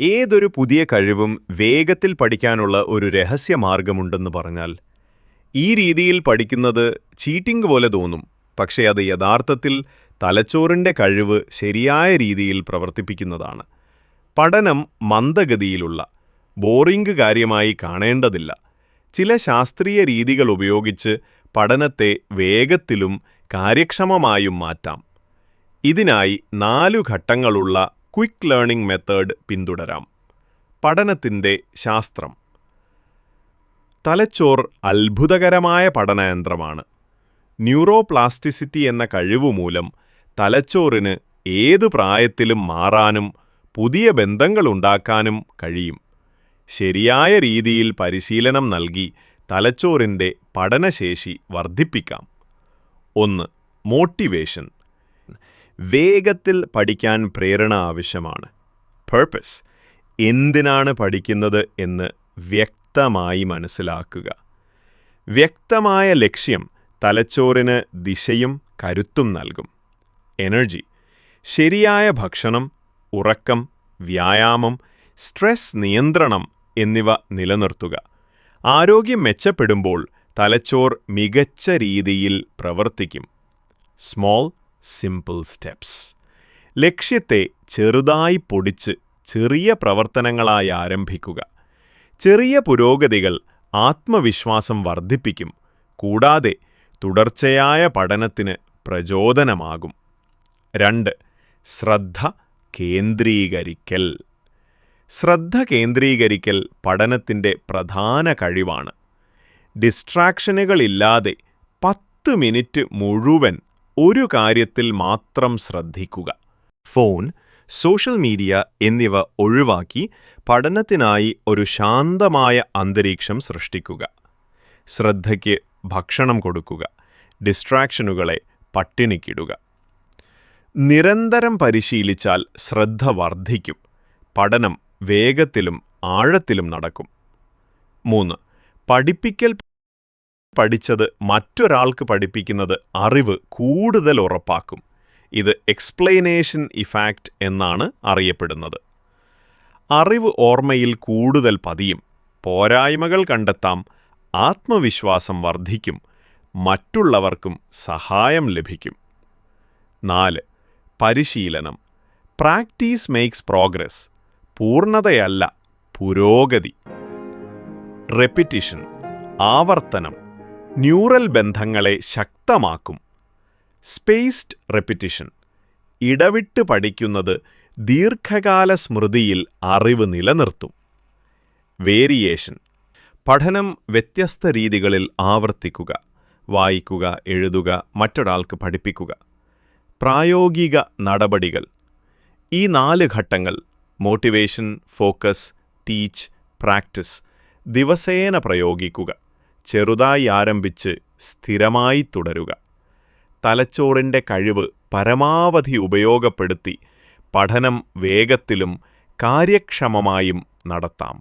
ഏതൊരു പുതിയ കഴിവും വേഗത്തിൽ പഠിക്കാനുള്ള ഒരു രഹസ്യമാർഗമുണ്ടെന്ന് പറഞ്ഞാൽ, ഈ രീതിയിൽ പഠിക്കുന്നത് ചീറ്റിംഗ് പോലെ തോന്നും, പക്ഷേ അത് യഥാർത്ഥത്തിൽ തലച്ചോറിന്റെ കഴിവ് ശരിയായ രീതിയിൽ പ്രവർത്തിപ്പിക്കുന്നതാണ്. പഠനം മന്ദഗതിയിലുള്ള, ബോറിംഗ് കാര്യമായി കാണേണ്ടതില്ല. ചില ശാസ്ത്രീയ രീതികൾ ഉപയോഗിച്ച് പഠനത്തെ വേഗത്തിലും കാര്യക്ഷമമായും മാറ്റാം. ഇതിനായി 4 ഘട്ടങ്ങളുള്ള ക്വിക്ക് ലേണിംഗ് മെത്തേഡ് പിന്തുടരാം. പഠനത്തിന്റെ ശാസ്ത്രം. തലച്ചോർ അത്ഭുതകരമായ പഠനയന്ത്രമാണ്. ന്യൂറോപ്ലാസ്റ്റിസിറ്റി എന്ന കഴിവ് മൂലം തലച്ചോറിന് ഏതു പ്രായത്തിലും മാറാനും പുതിയ ബന്ധങ്ങളുണ്ടാക്കാനും കഴിയും. ശരിയായ രീതിയിൽ പരിശീലനം നൽകി തലച്ചോറിന്റെ പഠനശേഷി വർദ്ധിപ്പിക്കാം. 1. മോട്ടിവേഷൻ. വേഗത്തിൽ പഠിക്കാൻ പ്രേരണ ആവശ്യമാണ്. പർപ്പസ്. എന്തിനാണ് പഠിക്കുന്നത് എന്ന് വ്യക്തമായി മനസ്സിലാക്കുക. വ്യക്തമായ ലക്ഷ്യം തലച്ചോറിന് ദിശയും കരുത്തും നൽകും. എനർജി. ശരിയായ ഭക്ഷണം, ഉറക്കം, വ്യായാമം, സ്ട്രെസ് നിയന്ത്രണം എന്നിവ നിലനിർത്തുക. ആരോഗ്യം മെച്ചപ്പെടുമ്പോൾ തലച്ചോർ മികച്ച രീതിയിൽ പ്രവർത്തിക്കും. Small simple steps. ലക്ഷ്യത്തെ ചെറുതായി പൊടിച്ച് ചെറിയ പ്രവർത്തനങ്ങളായി ആരംഭിക്കുക. ചെറിയ പുരോഗതികൾ ആത്മവിശ്വാസം വർദ്ധിപ്പിക്കും, കൂടാതെ തുടർച്ചയായ പഠനത്തിന് പ്രചോദനമാകും. 2. ശ്രദ്ധ കേന്ദ്രീകരിക്കൽ. ശ്രദ്ധ കേന്ദ്രീകരിക്കൽ പഠനത്തിന്റെ പ്രധാന കഴിവാണ്. ഡിസ്ട്രാക്ഷനുകളില്ലാതെ 10 മിനിറ്റ് മുഴുവൻ ഒരു കാര്യത്തിൽ മാത്രം ശ്രദ്ധിക്കുക. ഫോൺ, സോഷ്യൽ മീഡിയ എന്നിവ ഒഴിവാക്കി പഠനത്തിനായി ഒരു ശാന്തമായ അന്തരീക്ഷം സൃഷ്ടിക്കുക. ശ്രദ്ധയ്ക്ക് ഭക്ഷണം കൊടുക്കുക. ഡിസ്ട്രാക്ഷനുകളെ പട്ടിണിക്കിടുക. നിരന്തരം പരിശീലിച്ചാൽ ശ്രദ്ധ വർദ്ധിക്കും. പഠനം വേഗത്തിലും ആഴത്തിലും നടക്കും. 3. പഠിപ്പിക്കൽ. പഠിച്ചത് മറ്റൊരാൾക്ക് പഠിപ്പിക്കുന്നത് അറിവ് കൂടുതൽ ഉറപ്പാക്കും. ഇത് എക്സ്പ്ലനേഷൻ ഇഫാക്റ്റ് എന്നാണ് അറിയപ്പെടുന്നത്. അറിവ് ഓർമ്മയിൽ കൂടുതൽ പതിയും. പോരായ്മകൾ കണ്ടെത്താം. ആത്മവിശ്വാസം വർദ്ധിക്കും. മറ്റുള്ളവർക്കും സഹായം ലഭിക്കും. 4. പരിശീലനം. Practice makes progress. പൂർണ്ണതയല്ല, പുരോഗതി. റെപ്പിറ്റിഷൻ. ആവർത്തനം ന്യൂറൽ ബന്ധങ്ങളെ ശക്തമാക്കും. സ്പേസ്ഡ് റെപ്പിറ്റിഷൻ. ഇടവിട്ട് പഠിക്കുന്നത് ദീർഘകാല സ്മൃതിയിൽ അറിവ് നിലനിർത്തും. വേരിയേഷൻ. പഠനം വ്യത്യസ്ത രീതികളിൽ ആവർത്തിക്കുക. വായിക്കുക, എഴുതുക, മറ്റൊരാൾക്ക് പഠിപ്പിക്കുക. പ്രായോഗിക നടപടികൾ. ഈ 4 ഘട്ടങ്ങൾ മോട്ടിവേഷൻ, ഫോക്കസ്, ടീച്ച്, പ്രാക്ടീസ് ദിവസേന പ്രയോഗിക്കുക. ചെറുതായി ആരംഭിച്ച് സ്ഥിരമായി തുടരുക. തലച്ചോറിന്റെ കഴിവ് പരമാവധി ഉപയോഗപ്പെടുത്തി പഠനം വേഗത്തിലും കാര്യക്ഷമമായും നടത്താം.